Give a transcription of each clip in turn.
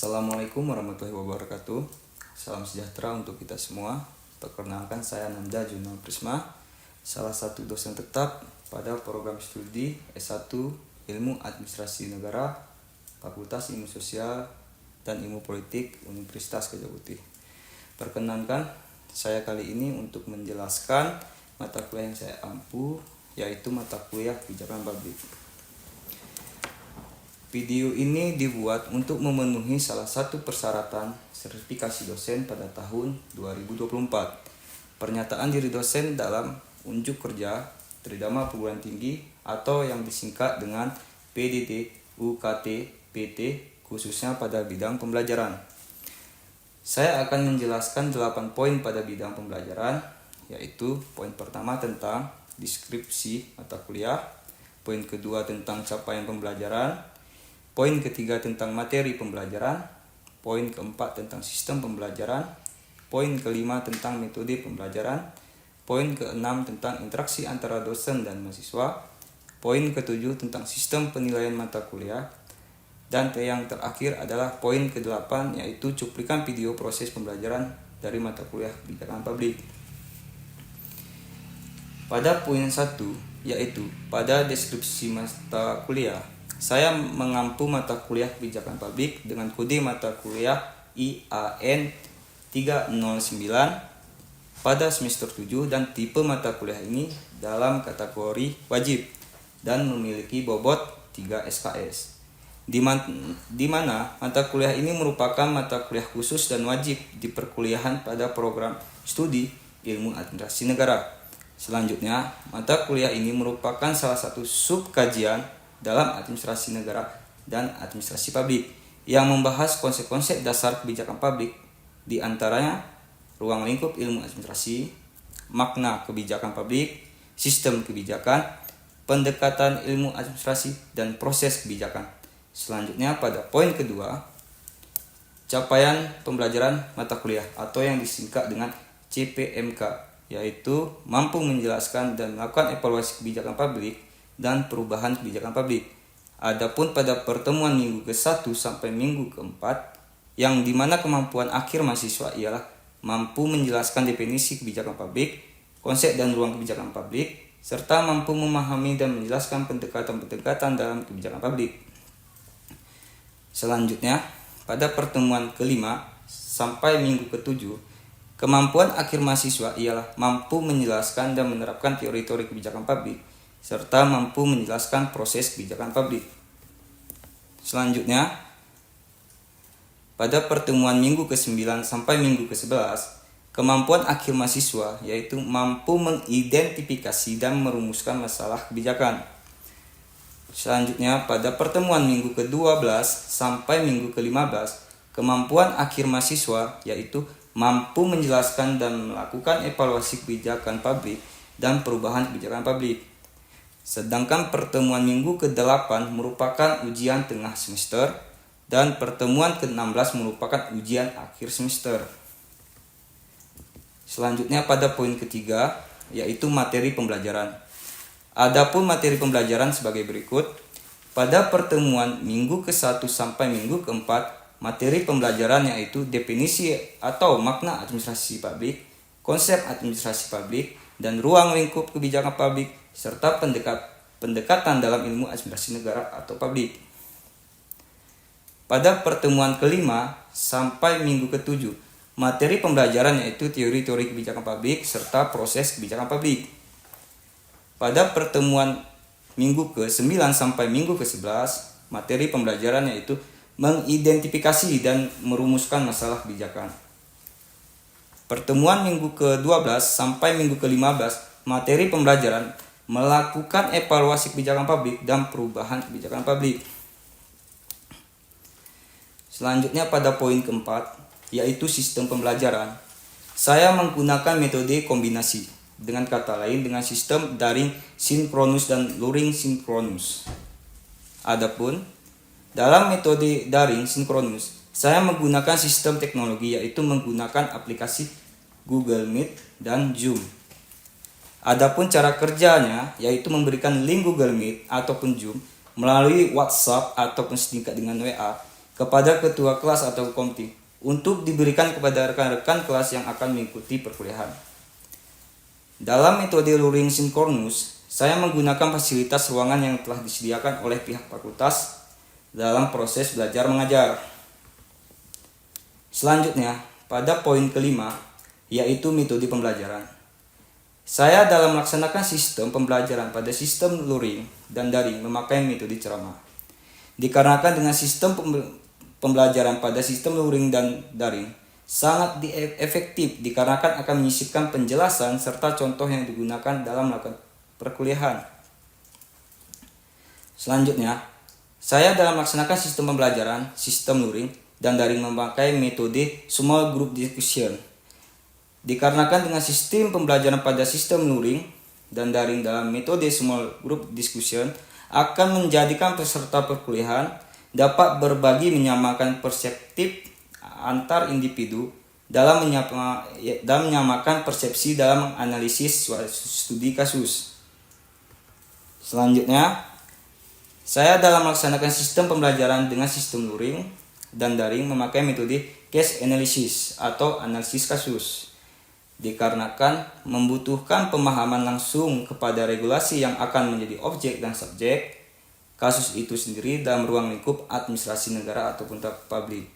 Assalamualaikum warahmatullahi wabarakatuh. Salam sejahtera untuk kita semua. Perkenalkan, saya Nanda Junal Prisma, salah satu dosen tetap pada program studi S1 Ilmu Administrasi Negara, Fakultas Ilmu Sosial dan Ilmu Politik Universitas Gadjah Putih. Perkenalkan, saya kali ini untuk menjelaskan mata kuliah yang saya ampu, yaitu mata kuliah Kebijakan Publik. Video ini dibuat untuk memenuhi salah satu persyaratan sertifikasi dosen pada tahun 2024. Pernyataan diri dosen dalam unjuk kerja tridharma perguruan tinggi atau yang disingkat dengan PDT, UKT, PT, khususnya pada bidang pembelajaran. Saya akan menjelaskan 8 poin pada bidang pembelajaran, yaitu poin pertama tentang deskripsi mata kuliah, poin kedua tentang capaian pembelajaran, poin ketiga tentang materi pembelajaran, poin keempat tentang sistem pembelajaran, poin kelima tentang metode pembelajaran, poin keenam tentang interaksi antara dosen dan mahasiswa, poin ketujuh tentang sistem penilaian mata kuliah, dan yang terakhir adalah poin ke-8, yaitu cuplikan video proses pembelajaran dari mata kuliah Kebijakan Publik. Pada poin 1, yaitu pada deskripsi mata kuliah, saya mengampu mata kuliah Kebijakan Publik dengan kode mata kuliah IAN 309 pada semester 7 dan tipe mata kuliah ini dalam kategori wajib dan memiliki bobot 3 SKS. Di mana mata kuliah ini merupakan mata kuliah khusus dan wajib di perkuliahan pada program studi Ilmu Administrasi Negara. Selanjutnya, mata kuliah ini merupakan salah satu sub kajian dalam administrasi negara dan administrasi publik yang membahas konsep-konsep dasar kebijakan publik, di antaranya ruang lingkup ilmu administrasi, makna kebijakan publik, sistem kebijakan, pendekatan ilmu administrasi, dan proses kebijakan. Selanjutnya pada poin kedua, capaian pembelajaran mata kuliah atau yang disingkat dengan CPMK, yaitu mampu menjelaskan dan melakukan evaluasi kebijakan publik dan perubahan kebijakan publik. Adapun pada pertemuan minggu ke-1 sampai minggu ke-4, yang dimana kemampuan akhir mahasiswa ialah mampu menjelaskan definisi kebijakan publik, konsep dan ruang kebijakan publik, serta mampu memahami dan menjelaskan pendekatan-pendekatan dalam kebijakan publik. Selanjutnya, pada pertemuan ke-5 sampai minggu ke-7, kemampuan akhir mahasiswa ialah mampu menjelaskan dan menerapkan teori-teori kebijakan publik, serta mampu menjelaskan proses kebijakan publik. Selanjutnya, pada pertemuan minggu ke-9 sampai minggu ke-11, kemampuan akhir mahasiswa yaitu mampu mengidentifikasi dan merumuskan masalah kebijakan. Selanjutnya, pada pertemuan minggu ke-12 sampai minggu ke-15, kemampuan akhir mahasiswa yaitu mampu menjelaskan dan melakukan evaluasi kebijakan publik dan perubahan kebijakan publik. Sedangkan pertemuan minggu ke-8 merupakan ujian tengah semester dan pertemuan ke-16 merupakan ujian akhir semester. Selanjutnya pada poin ketiga, yaitu materi pembelajaran. Adapun materi pembelajaran sebagai berikut. Pada pertemuan minggu ke-1 sampai minggu ke-4, materi pembelajaran yaitu definisi atau makna administrasi publik, konsep administrasi publik, dan ruang lingkup kebijakan publik, serta pendekatan dalam ilmu administrasi negara atau publik. Pada pertemuan kelima sampai minggu ke-7, materi pembelajaran yaitu teori-teori kebijakan publik serta proses kebijakan publik. Pada pertemuan minggu ke-9 sampai minggu ke-11, materi pembelajaran yaitu mengidentifikasi dan merumuskan masalah kebijakan. Pertemuan minggu ke-12 sampai minggu ke-15, materi pembelajaran melakukan evaluasi kebijakan publik dan perubahan kebijakan publik. Selanjutnya pada poin keempat, yaitu sistem pembelajaran. Saya menggunakan metode kombinasi, dengan kata lain dengan sistem daring sinkronus dan luring sinkronus. Adapun dalam metode daring sinkronus, saya menggunakan sistem teknologi yaitu menggunakan aplikasi Google Meet dan Zoom. Adapun cara kerjanya yaitu memberikan link Google Meet ataupun Zoom melalui WhatsApp ataupun singkat dengan WA kepada ketua kelas atau komti untuk diberikan kepada rekan-rekan kelas yang akan mengikuti perkuliahan. Dalam metode luring sinkronus, saya menggunakan fasilitas ruangan yang telah disediakan oleh pihak fakultas dalam proses belajar mengajar. Selanjutnya, pada poin kelima, yaitu metode pembelajaran. Saya dalam melaksanakan sistem pembelajaran pada sistem luring dan daring memakai metode ceramah. Dikarenakan dengan sistem pembelajaran pada sistem luring dan daring sangat efektif dikarenakan akan menyisipkan penjelasan serta contoh yang digunakan dalam melakukan perkuliahan. Selanjutnya, saya dalam melaksanakan sistem pembelajaran sistem luring dan daring memakai metode small group discussion. Dikarenakan dengan sistem pembelajaran pada sistem luring dan daring dalam metode small group discussion akan menjadikan peserta perkuliahan dapat berbagi menyamakan perspektif antar individu dalam menyamakan persepsi dalam analisis studi kasus. Selanjutnya, saya dalam melaksanakan sistem pembelajaran dengan sistem luring dan daring memakai metode case analysis atau analisis kasus. Dikarenakan membutuhkan pemahaman langsung kepada regulasi yang akan menjadi objek dan subjek kasus itu sendiri dalam ruang lingkup administrasi negara ataupun publik.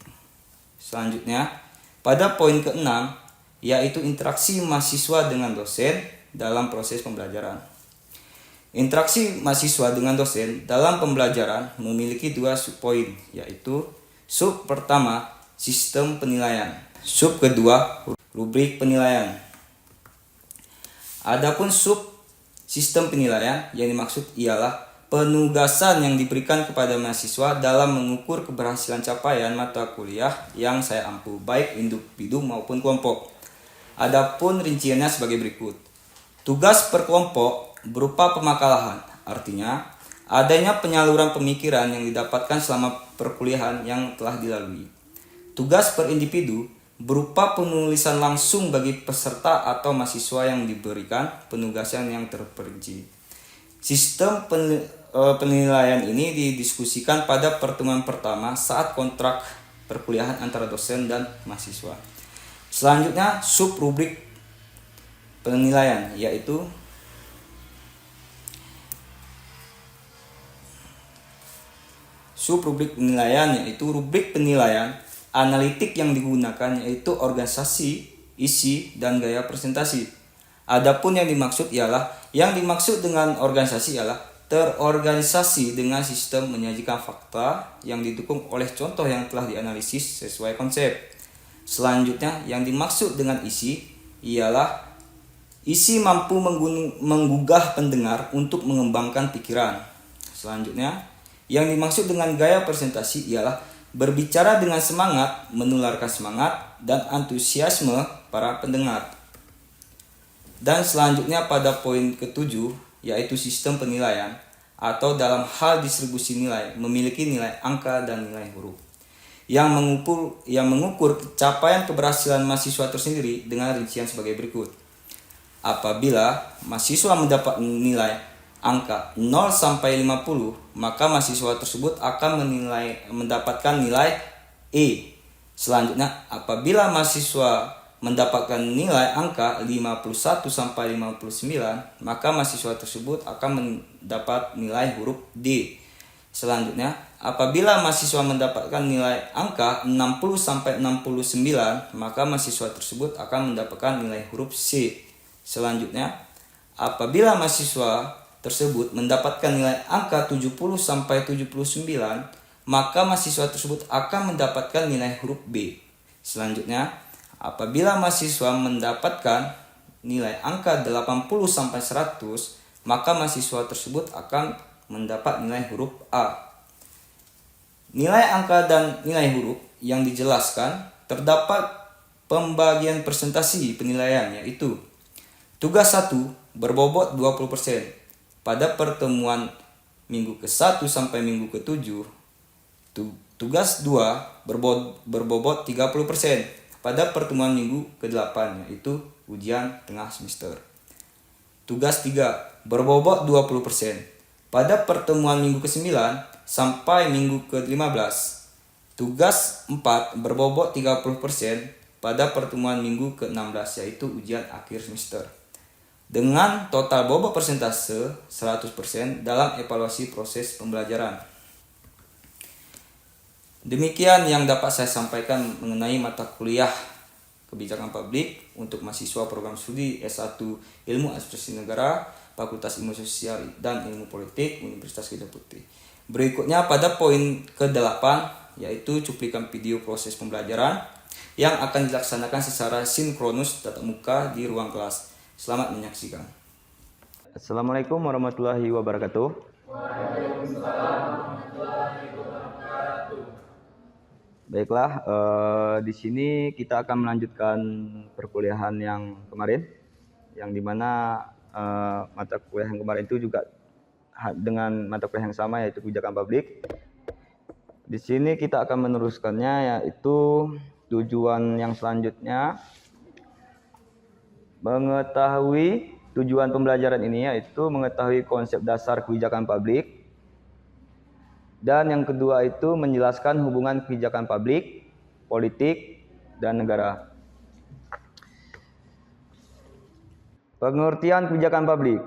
Selanjutnya, pada poin ke-6, yaitu interaksi mahasiswa dengan dosen dalam proses pembelajaran. Interaksi mahasiswa dengan dosen dalam pembelajaran memiliki 2 subpoin, yaitu sub pertama, sistem penilaian. Sub kedua, rubrik penilaian. Adapun sub sistem penilaian yang dimaksud ialah penugasan yang diberikan kepada mahasiswa dalam mengukur keberhasilan capaian mata kuliah yang saya ampu, baik individu maupun kelompok. Adapun rinciannya sebagai berikut. Tugas per kelompok berupa pemakalaan, artinya adanya penyaluran pemikiran yang didapatkan selama perkuliahan yang telah dilalui. Tugas per individu berupa penulisan langsung bagi peserta atau mahasiswa yang diberikan penugasan yang terperinci. Sistem penilaian ini didiskusikan pada pertemuan pertama saat kontrak perkuliahan antara dosen dan mahasiswa. Selanjutnya, sub rubrik penilaian, yaitu rubrik penilaian analitik yang digunakan yaitu organisasi, isi, dan gaya presentasi. Adapun yang dimaksud dengan organisasi ialah terorganisasi dengan sistem menyajikan fakta yang didukung oleh contoh yang telah dianalisis sesuai konsep. Selanjutnya, yang dimaksud dengan isi ialah isi mampu menggugah pendengar untuk mengembangkan pikiran. Selanjutnya, yang dimaksud dengan gaya presentasi ialah berbicara dengan semangat, menularkan semangat dan antusiasme para pendengar. Dan selanjutnya pada poin ke-7, yaitu sistem penilaian atau dalam hal distribusi nilai memiliki nilai angka dan nilai huruf yang mengukur capaian keberhasilan mahasiswa tersendiri dengan rincian sebagai berikut. Apabila mahasiswa mendapat nilai angka 0 sampai 50, maka mahasiswa tersebut akan mendapatkan nilai E. Selanjutnya, apabila mahasiswa mendapatkan nilai angka 51 sampai 59, maka mahasiswa tersebut akan mendapat nilai huruf D. Selanjutnya, apabila mahasiswa mendapatkan nilai angka 60 sampai 69, maka mahasiswa tersebut akan mendapatkan nilai huruf C. Selanjutnya, apabila mahasiswa tersebut mendapatkan nilai angka 70 sampai 79, maka mahasiswa tersebut akan mendapatkan nilai huruf B. Selanjutnya, apabila mahasiswa mendapatkan nilai angka 80 sampai 100, maka mahasiswa tersebut akan mendapat nilai huruf A. Nilai angka dan nilai huruf yang dijelaskan terdapat pembagian presentasi penilaian, yaitu tugas 1 berbobot 20%. Pada pertemuan minggu ke-1 sampai minggu ke-7, tugas 2 berbobot 30%. Pada pertemuan minggu ke-8, yaitu ujian tengah semester. Tugas 3 berbobot 20%. Pada pertemuan minggu ke-9 sampai minggu ke-15. Tugas 4 berbobot 30% pada pertemuan minggu ke-16 yaitu ujian akhir semester. Dengan total bobot persentase 100% dalam evaluasi proses pembelajaran. Demikian yang dapat saya sampaikan mengenai mata kuliah Kebijakan Publik untuk mahasiswa program studi S1 Ilmu Administrasi Negara, Fakultas Ilmu Sosial dan Ilmu Politik, Universitas Gadjah Putih. Berikutnya pada poin ke-8 yaitu cuplikan video proses pembelajaran yang akan dilaksanakan secara sinkronus tatap muka di ruang kelas. Selamat menyaksikan. Assalamualaikum warahmatullahi wabarakatuh. Baiklah, di sini kita akan melanjutkan perkuliahan yang kemarin, yang dimana mata kuliah yang kemarin itu juga dengan mata kuliah yang sama yaitu Kebijakan Publik. Di sini kita akan meneruskannya yaitu tujuan yang selanjutnya. Mengetahui tujuan pembelajaran ini yaitu mengetahui konsep dasar kebijakan publik. Dan yang kedua itu menjelaskan hubungan kebijakan publik, politik, dan negara. Pengertian kebijakan publik.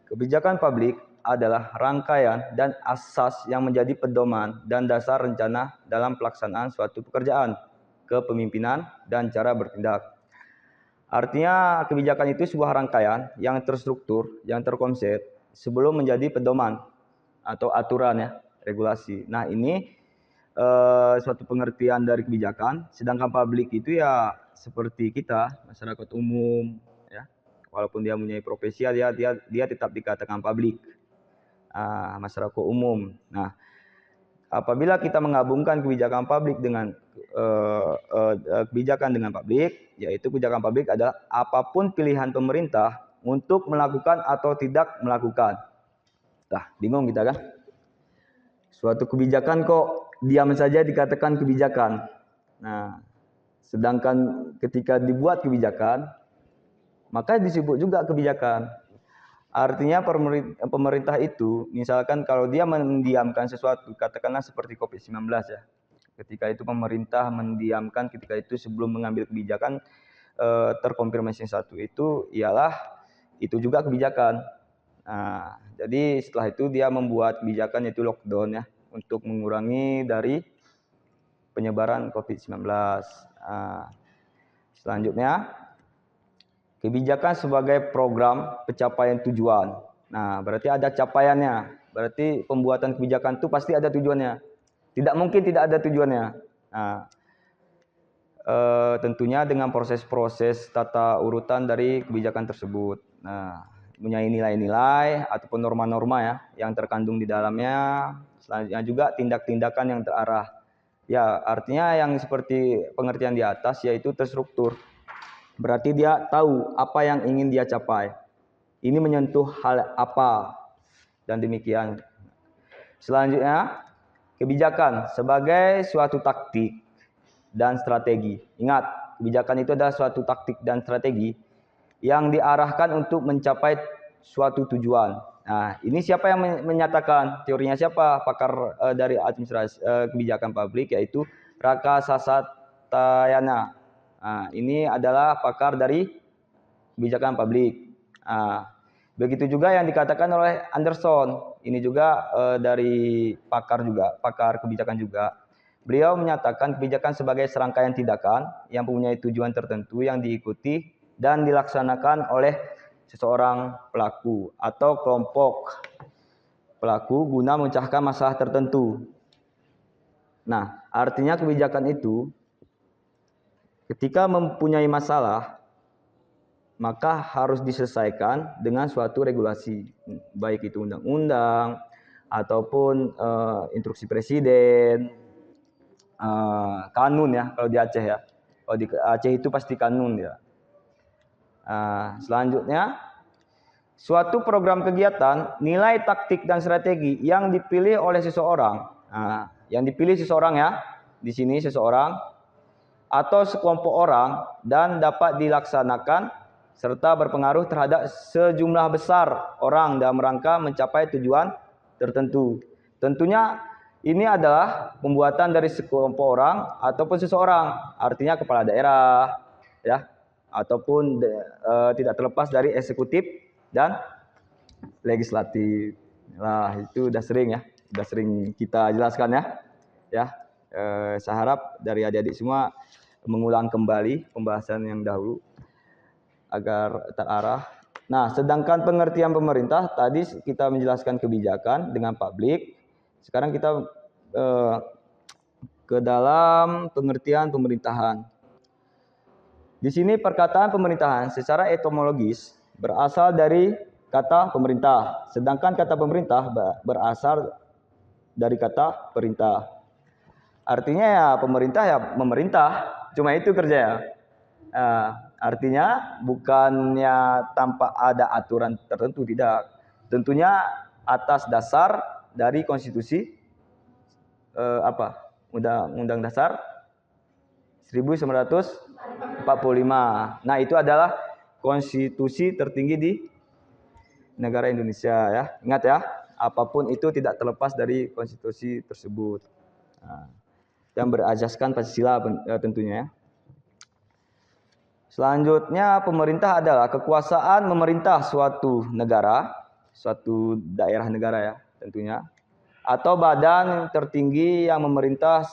Kebijakan publik adalah rangkaian dan asas yang menjadi pedoman dan dasar rencana dalam pelaksanaan suatu pekerjaan, kepemimpinan, dan cara bertindak. Artinya kebijakan itu sebuah rangkaian yang terstruktur, yang terkonsep sebelum menjadi pedoman atau aturan ya, regulasi. Nah ini suatu pengertian dari kebijakan, sedangkan publik itu ya seperti kita, masyarakat umum ya. Walaupun dia mempunyai profesi dia tetap dikatakan publik, masyarakat umum. Nah, apabila kita menggabungkan kebijakan publik dengan kebijakan dengan publik, yaitu kebijakan publik adalah apapun pilihan pemerintah untuk melakukan atau tidak melakukan. Nah, bingung kita kan? Suatu kebijakan kok diam saja dikatakan kebijakan. Nah, sedangkan ketika dibuat kebijakan, maka disebut juga kebijakan. Artinya pemerintah itu, misalkan kalau dia mendiamkan sesuatu, katakanlah seperti COVID-19 ya. Ketika itu pemerintah mendiamkan, ketika itu sebelum mengambil kebijakan terkonfirmasi satu itu ialah itu juga kebijakan. Nah, jadi setelah itu dia membuat kebijakan yaitu lockdown ya, untuk mengurangi dari penyebaran COVID-19. Selanjutnya, kebijakan sebagai program pencapaian tujuan. Nah, berarti ada capaiannya. Berarti pembuatan kebijakan itu pasti ada tujuannya. Tidak mungkin tidak ada tujuannya. Nah, tentunya dengan proses-proses tata urutan dari kebijakan tersebut. Nah, mempunyai nilai-nilai ataupun norma-norma ya yang terkandung di dalamnya. Selanjutnya juga tindak-tindakan yang terarah. Ya, artinya yang seperti pengertian di atas yaitu terstruktur. Berarti dia tahu apa yang ingin dia capai. Ini menyentuh hal apa dan demikian. Selanjutnya, kebijakan sebagai suatu taktik dan strategi. Ingat, kebijakan itu adalah suatu taktik dan strategi yang diarahkan untuk mencapai suatu tujuan. Nah, ini siapa yang menyatakan? Teorinya siapa? Pakar dari administrasi kebijakan publik yaitu Raka Sasatayana. Nah, ini adalah pakar dari kebijakan publik. Nah, begitu juga yang dikatakan oleh Anderson. Ini juga dari pakar kebijakan juga. Beliau menyatakan kebijakan sebagai serangkaian tindakan yang mempunyai tujuan tertentu yang diikuti dan dilaksanakan oleh seseorang pelaku atau kelompok pelaku guna memecahkan masalah tertentu. Nah, artinya kebijakan itu ketika mempunyai masalah, maka harus diselesaikan dengan suatu regulasi, baik itu undang-undang ataupun instruksi presiden, kanun ya kalau di Aceh ya. Kalau di Aceh itu pasti kanun ya. Selanjutnya, suatu program kegiatan, nilai taktik dan strategi yang dipilih oleh seseorang. Yang dipilih seseorang ya, di sini seseorang atau sekelompok orang dan dapat dilaksanakan serta berpengaruh terhadap sejumlah besar orang dalam rangka mencapai tujuan tertentu. Tentunya ini adalah pembuatan dari sekelompok orang ataupun seseorang, artinya kepala daerah, ya, ataupun tidak terlepas dari eksekutif dan legislatif. Nah, itu udah sering ya, udah sering kita jelaskan ya. Ya, saya harap dari adik-adik semua mengulang kembali pembahasan yang dahulu agar terarah. Nah, sedangkan pengertian pemerintah tadi kita menjelaskan kebijakan dengan publik. Sekarang kita ke dalam pengertian pemerintahan. Di sini perkataan pemerintahan secara etimologis berasal dari kata pemerintah, sedangkan kata pemerintah berasal dari kata perintah. Artinya ya memerintah, cuma itu kerja ya. Artinya bukannya tanpa ada aturan tertentu, tidak. Tentunya atas dasar dari konstitusi Undang-Undang Dasar 1945. Nah, itu adalah konstitusi tertinggi di negara Indonesia ya. Ingat ya, apapun itu tidak terlepas dari konstitusi tersebut. Nah, yang berasaskan Pancasila tentunya ya. Selanjutnya, pemerintah adalah kekuasaan memerintah suatu negara, suatu daerah negara ya tentunya, atau badan tertinggi yang memerintah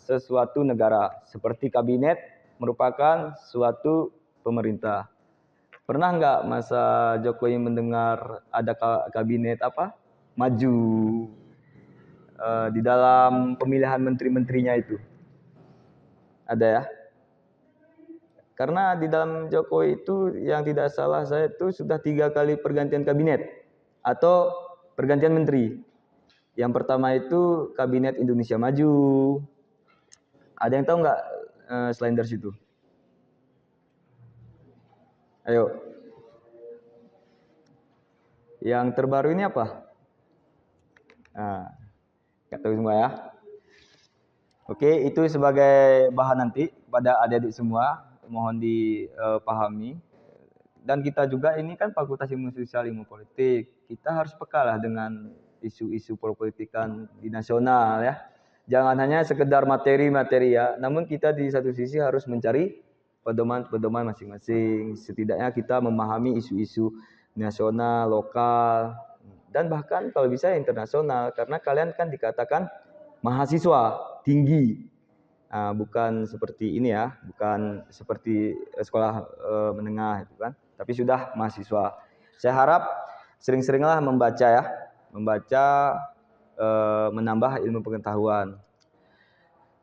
sesuatu negara, seperti kabinet merupakan suatu pemerintah. Pernah nggak masa Jokowi mendengar ada kabinet maju di dalam pemilihan menteri-menterinya itu? Ada ya? Karena di dalam Jokowi itu yang tidak salah saya itu sudah 3 kali pergantian kabinet atau pergantian menteri. Yang pertama itu Kabinet Indonesia Maju. Ada yang tahu nggak selain dari situ? Ayo. Yang terbaru ini apa? Nah, nggak tahu semua ya. Oke, itu sebagai bahan nanti pada adik-adik semua. Mohon dipahami. Dan kita juga ini kan Fakultas Ilmu Sosial Ilmu Politik. Kita harus peka lah dengan isu-isu perpolitikan di nasional ya. Jangan hanya sekedar materi-materi ya, namun kita di satu sisi harus mencari pedoman-pedoman masing-masing. Setidaknya kita memahami isu-isu nasional, lokal, dan bahkan kalau bisa internasional. Karena kalian kan dikatakan mahasiswa tinggi. Nah, bukan seperti ini ya, bukan seperti sekolah menengah itu kan, tapi sudah mahasiswa. Saya harap sering-seringlah membaca ya, menambah ilmu pengetahuan.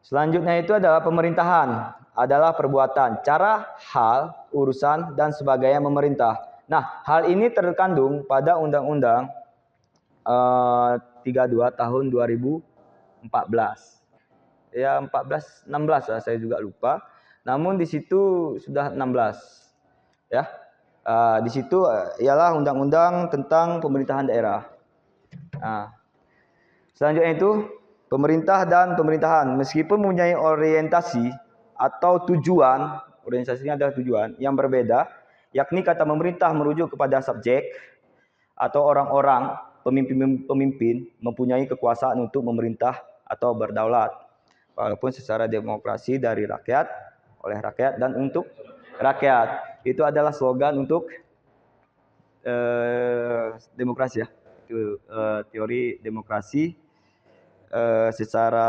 Selanjutnya itu adalah pemerintahan, adalah perbuatan, cara, hal, urusan, dan sebagainya memerintah. Nah, hal ini terkandung pada Undang-Undang 32 tahun 2014. Ya 14, 16 lah, saya juga lupa. Namun di situ sudah 16. Ya. Di situ ialah undang-undang tentang pemerintahan daerah. Nah, selanjutnya itu pemerintah dan pemerintahan meskipun mempunyai orientasi atau tujuan, orientasinya adalah tujuan yang berbeda, yakni kata pemerintah merujuk kepada subjek atau orang-orang pemimpin mempunyai kekuasaan untuk memerintah atau berdaulat, walaupun secara demokrasi dari rakyat, oleh rakyat dan untuk rakyat. Itu adalah slogan untuk demokrasi ya. Itu teori demokrasi secara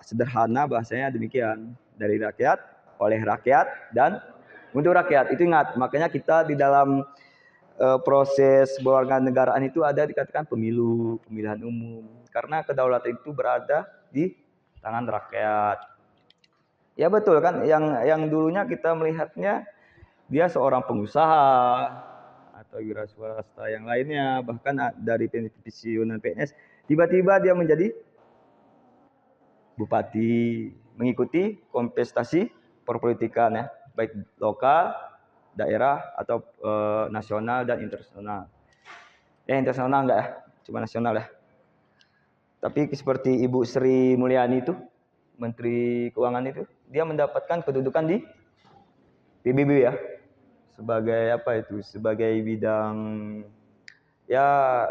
sederhana bahasanya demikian, dari rakyat, oleh rakyat dan untuk rakyat. Itu ingat, makanya kita di dalam proses kewarganegaraan itu ada dikatakan pemilihan umum, karena kedaulatan itu berada di tangan rakyat. Ya betul kan, yang dulunya kita melihatnya dia seorang pengusaha atau wira swasta yang lainnya, bahkan dari pensiunan PNS, tiba-tiba dia menjadi bupati, mengikuti kontestasi perpolitikan ya, baik lokal, daerah atau nasional dan internasional. Internasional enggak ya, cuma nasional ya. Tapi seperti Ibu Sri Mulyani itu, Menteri Keuangan itu, dia mendapatkan kedudukan di PBB ya, sebagai sebagai bidang ya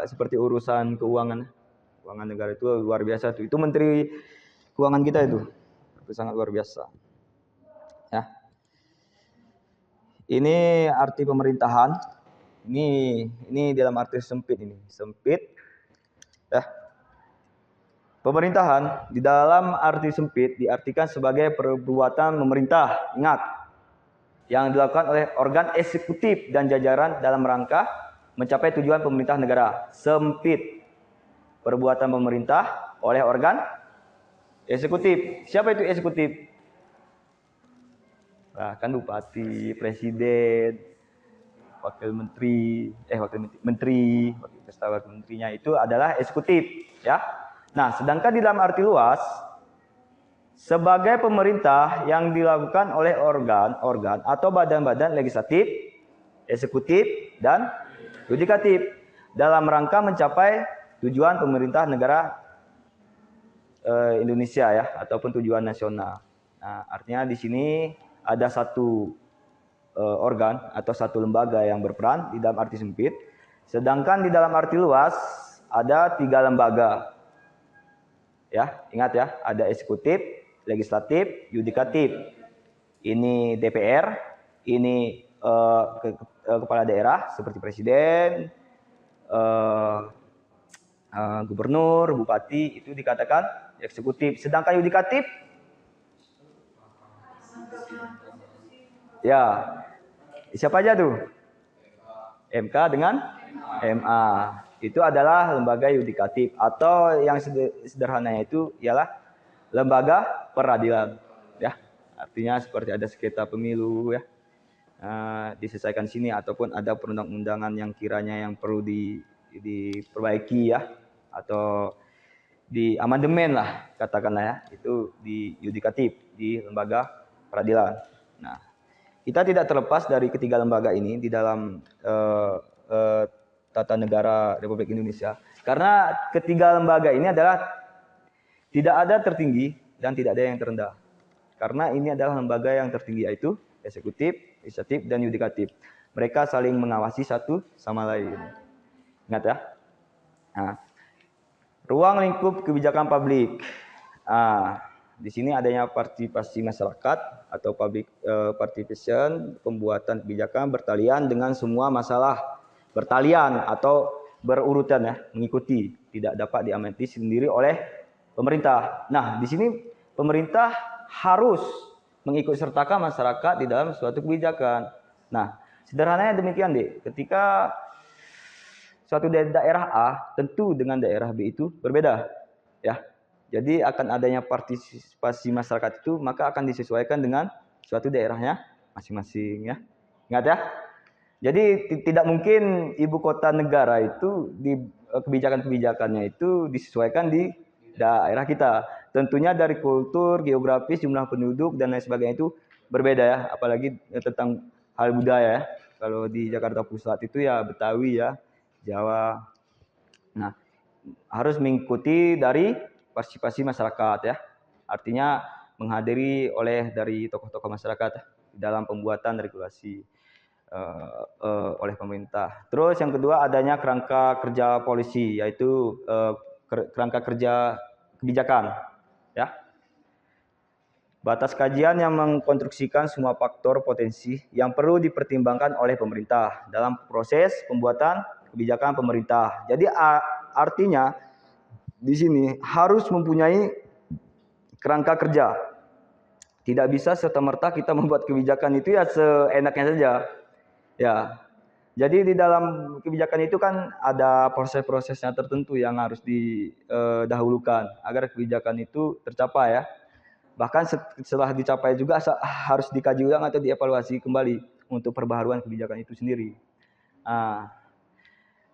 seperti urusan keuangan. Keuangan negara itu luar biasa tuh. Itu Menteri Keuangan kita itu sangat luar biasa. Ya. Ini arti pemerintahan. Ini dalam arti sempit ini. Sempit. Ya. Pemerintahan di dalam arti sempit diartikan sebagai perbuatan pemerintah. Ingat, yang dilakukan oleh organ eksekutif dan jajaran dalam rangka mencapai tujuan pemerintah negara. Sempit. Perbuatan pemerintah oleh organ eksekutif. Siapa itu eksekutif? Nah, kan bupati, presiden, wakil menteri, wakil menterinya itu adalah eksekutif, ya. Nah, sedangkan di dalam arti luas sebagai pemerintah yang dilakukan oleh organ atau badan-badan legislatif, eksekutif, dan yudikatif dalam rangka mencapai tujuan pemerintah negara Indonesia ya, ataupun tujuan nasional. Nah, artinya di sini ada satu organ atau satu lembaga yang berperan di dalam arti sempit, sedangkan di dalam arti luas ada 3 lembaga. Ya, ingat ya, ada eksekutif, legislatif, yudikatif. Ini DPR, ini kepala daerah seperti presiden, gubernur, bupati, itu dikatakan eksekutif. Sedangkan yudikatif, ya, siapa aja tuh? MK dengan MA. Itu adalah lembaga yudikatif, atau yang sederhananya itu ialah lembaga peradilan, ya. Artinya seperti ada sengketa pemilu, ya, diselesaikan sini, ataupun ada perundang-undangan yang kiranya yang perlu diperbaiki, ya, atau di amandemen lah katakanlah, ya, itu di yudikatif, di lembaga peradilan. Nah, kita tidak terlepas dari ketiga lembaga ini di dalam tata negara Republik Indonesia, karena ketiga lembaga ini adalah tidak ada tertinggi dan tidak ada yang terendah, karena ini adalah lembaga yang tertinggi, yaitu eksekutif, legislatif, dan yudikatif. Mereka saling mengawasi satu sama lain. Ingat ya. Nah, ruang lingkup kebijakan publik. Di sini adanya partisipasi masyarakat atau public participation, pembuatan kebijakan bertalian dengan semua masalah, bertalian atau berurutan, ya, mengikuti, tidak dapat diamati sendiri oleh pemerintah. Nah, di sini pemerintah harus mengikut sertakan masyarakat di dalam suatu kebijakan. Nah, sederhananya demikian, Dek. Ketika suatu daerah A tentu dengan daerah B itu berbeda, ya. Jadi akan adanya partisipasi masyarakat itu, maka akan disesuaikan dengan suatu daerahnya masing-masing, ya. Ingat ya. Jadi tidak mungkin ibu kota negara itu di kebijakan-kebijakannya itu disesuaikan di daerah kita. Tentunya dari kultur, geografis, jumlah penduduk dan lain sebagainya itu berbeda, ya. Apalagi tentang hal budaya, ya. Kalau di Jakarta Pusat itu ya Betawi, ya, Jawa. Nah, harus mengikuti dari partisipasi masyarakat, ya. Artinya menghadiri oleh dari tokoh-tokoh masyarakat, ya, dalam pembuatan regulasi oleh pemerintah. Terus yang kedua adanya kerangka kerja polisi, yaitu kerangka kerja kebijakan, ya. Batas kajian yang mengkonstruksikan semua faktor potensi yang perlu dipertimbangkan oleh pemerintah dalam proses pembuatan kebijakan pemerintah. Jadi artinya di sini harus mempunyai kerangka kerja. Tidak bisa serta-merta kita membuat kebijakan itu ya seenaknya saja. Ya. Jadi di dalam kebijakan itu kan ada proses-prosesnya tertentu yang harus didahulukan agar kebijakan itu tercapai, ya. Bahkan setelah dicapai juga harus dikaji ulang atau dievaluasi kembali untuk perbaharuan kebijakan itu sendiri.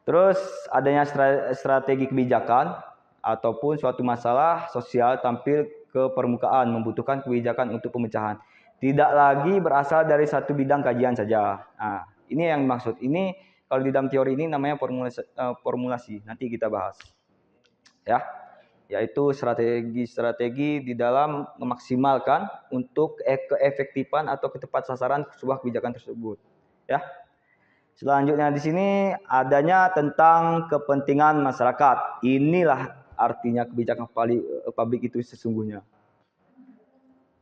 Terus adanya strategi kebijakan ataupun suatu masalah sosial tampil ke permukaan membutuhkan kebijakan untuk pemecahan. Tidak lagi berasal dari satu bidang kajian saja. Nah, ini yang dimaksud. Ini kalau di dalam teori ini namanya formulasi. Nanti kita bahas. Ya. Yaitu strategi-strategi di dalam memaksimalkan untuk keefektifan atau ketepat sasaran sebuah kebijakan tersebut. Ya. Selanjutnya di sini adanya tentang kepentingan masyarakat. Inilah artinya kebijakan publik itu sesungguhnya?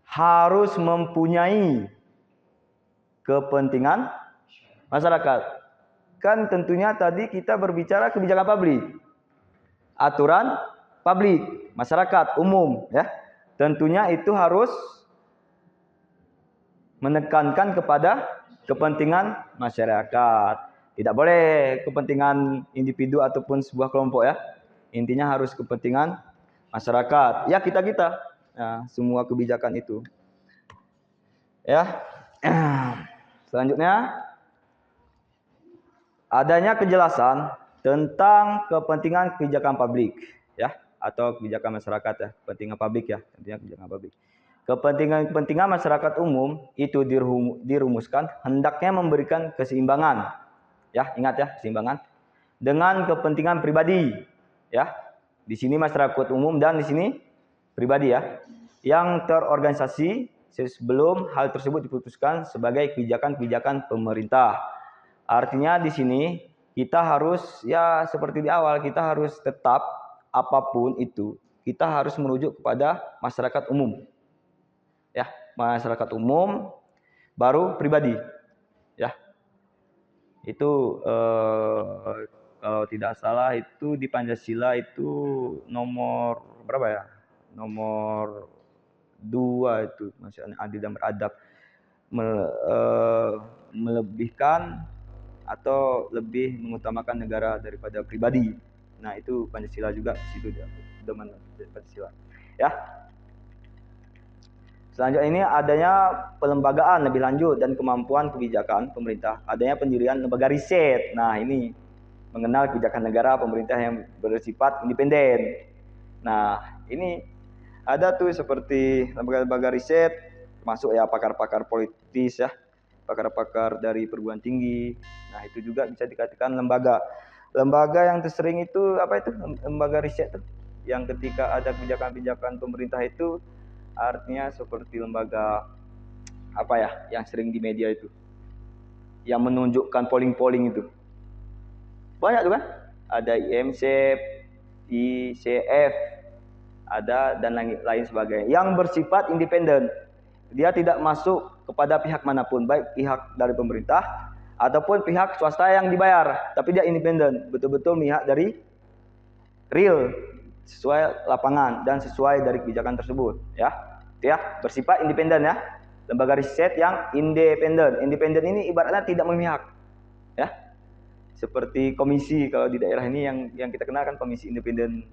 Harus mempunyai kepentingan masyarakat. Kan tentunya tadi kita berbicara kebijakan publik, aturan publik, masyarakat umum, ya. Tentunya itu harus menekankan kepada kepentingan masyarakat. Tidak boleh kepentingan individu ataupun sebuah kelompok, ya. Intinya harus kepentingan masyarakat. Ya, kita-kita. Nah, semua kebijakan itu. Ya. Selanjutnya, adanya kejelasan tentang kepentingan kebijakan publik, ya, atau kebijakan masyarakat, ya, kepentingan publik, ya, tentunya kebijakan publik. Kepentingan masyarakat umum itu dirumuskan hendaknya memberikan keseimbangan, ya, ingat ya, keseimbangan dengan kepentingan pribadi, ya. Di sini masyarakat umum dan di sini pribadi, ya, yang terorganisasi sebelum hal tersebut diputuskan sebagai kebijakan-kebijakan pemerintah. Artinya di sini kita harus, ya, seperti di awal, kita harus tetap apapun itu kita harus merujuk kepada masyarakat umum. Ya, masyarakat umum baru pribadi, ya. Itu kalau tidak salah itu di Pancasila itu nomor berapa ya? Nomor 2 itu, maksudnya adil dan beradab, melebihkan atau lebih mengutamakan negara daripada pribadi. Nah, itu Pancasila juga di situ, pedoman Pancasila. Ya. Selanjutnya ini adanya pelembagaan lebih lanjut dan kemampuan kebijakan pemerintah. Adanya pendirian lembaga riset. Nah, ini mengenal kebijakan negara pemerintah yang bersifat independen. Nah, ini ada tuh seperti lembaga-lembaga riset, termasuk ya pakar-pakar politis, ya, pakar-pakar dari perguruan tinggi. Nah, itu juga bisa dikatakan lembaga. Lembaga yang tersering itu apa itu? Lembaga riset tuh, yang ketika ada kebijakan-kebijakan pemerintah itu artinya seperti lembaga apa ya, yang sering di media itu, yang menunjukkan polling-polling itu. Banyak tuh kan? Ada IMCF, ICF, ada dan lain sebagainya. Yang bersifat independen. Dia tidak masuk kepada pihak manapun, baik pihak dari pemerintah ataupun pihak swasta yang dibayar, tapi dia independen, betul-betul pihak dari real, sesuai lapangan dan sesuai dari kebijakan tersebut, ya. Ya, bersifat independen, ya. Lembaga riset yang independen. Independen ini ibaratnya tidak memihak, ya. Seperti komisi kalau di daerah ini yang kita kenal kan komisi independen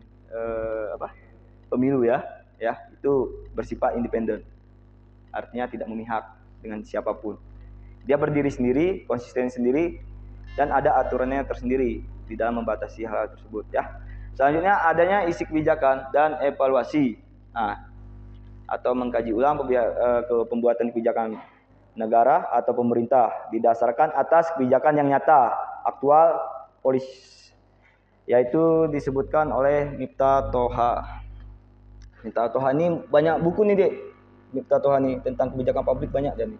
pemilu, ya. Ya, itu bersifat independen. Artinya tidak memihak dengan siapapun. Dia berdiri sendiri, konsisten sendiri, dan ada aturannya tersendiri di dalam membatasi hal tersebut, ya. Selanjutnya adanya isi kebijakan dan evaluasi. Nah, atau mengkaji ulang pembuatan kebijakan negara atau pemerintah didasarkan atas kebijakan yang nyata, aktual, polis, yaitu disebutkan oleh Miftah Toha. Miftah Toha ini banyak buku nih, Dek. Miftah Toha ini tentang kebijakan publik banyak dan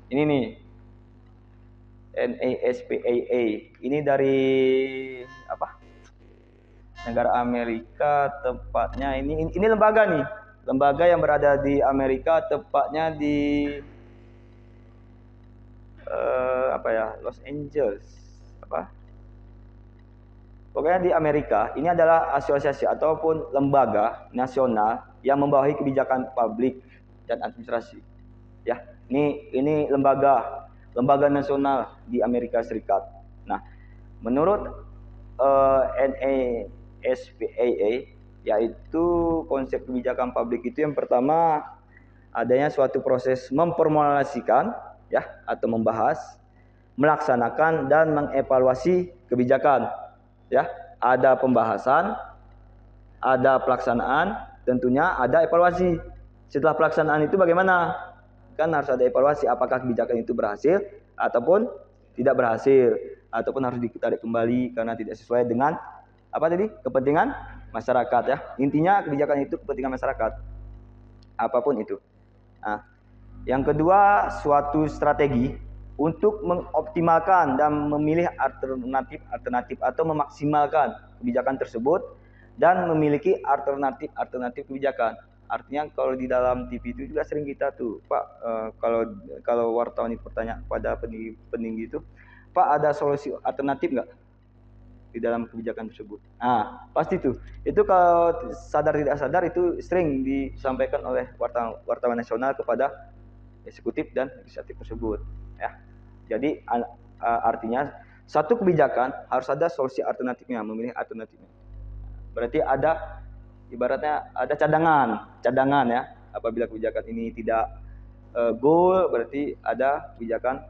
ini nih NASPAA, ini dari apa? Negara Amerika, tepatnya ini lembaga nih, lembaga yang berada di Amerika, tepatnya di apa ya, Los Angeles, apa? Pokoknya di Amerika. Ini adalah asosiasi ataupun lembaga nasional yang membawahi kebijakan publik dan administrasi. Ya, ini lembaga nasional di Amerika Serikat. Nah, menurut NASPAA, yaitu konsep kebijakan publik itu yang pertama adanya suatu proses memformulasikan, ya, atau membahas, melaksanakan dan mengevaluasi kebijakan, ya. Ada pembahasan, ada pelaksanaan, tentunya ada evaluasi. Setelah pelaksanaan itu bagaimana? Kan harus ada evaluasi, apakah kebijakan itu berhasil ataupun tidak berhasil, ataupun harus ditarik kembali karena tidak sesuai dengan apa tadi, kepentingan masyarakat, ya. Intinya kebijakan itu kepentingan masyarakat, apapun itu. Nah, yang kedua suatu strategi untuk mengoptimalkan dan memilih alternatif atau memaksimalkan kebijakan tersebut dan memiliki alternatif kebijakan. Artinya kalau di dalam TV itu juga sering kita tuh, Pak, kalau wartawan itu bertanya pada peninggi itu, Pak, ada solusi alternatif nggak di dalam kebijakan tersebut? Nah, pasti tuh. Itu kalau sadar tidak sadar itu sering disampaikan oleh wartawan nasional kepada eksekutif dan legislatif tersebut, ya. Jadi artinya satu kebijakan harus ada solusi alternatifnya, memilih alternatifnya. Berarti ada ibaratnya ada cadangan ya. Apabila kebijakan ini tidak goal, berarti ada kebijakan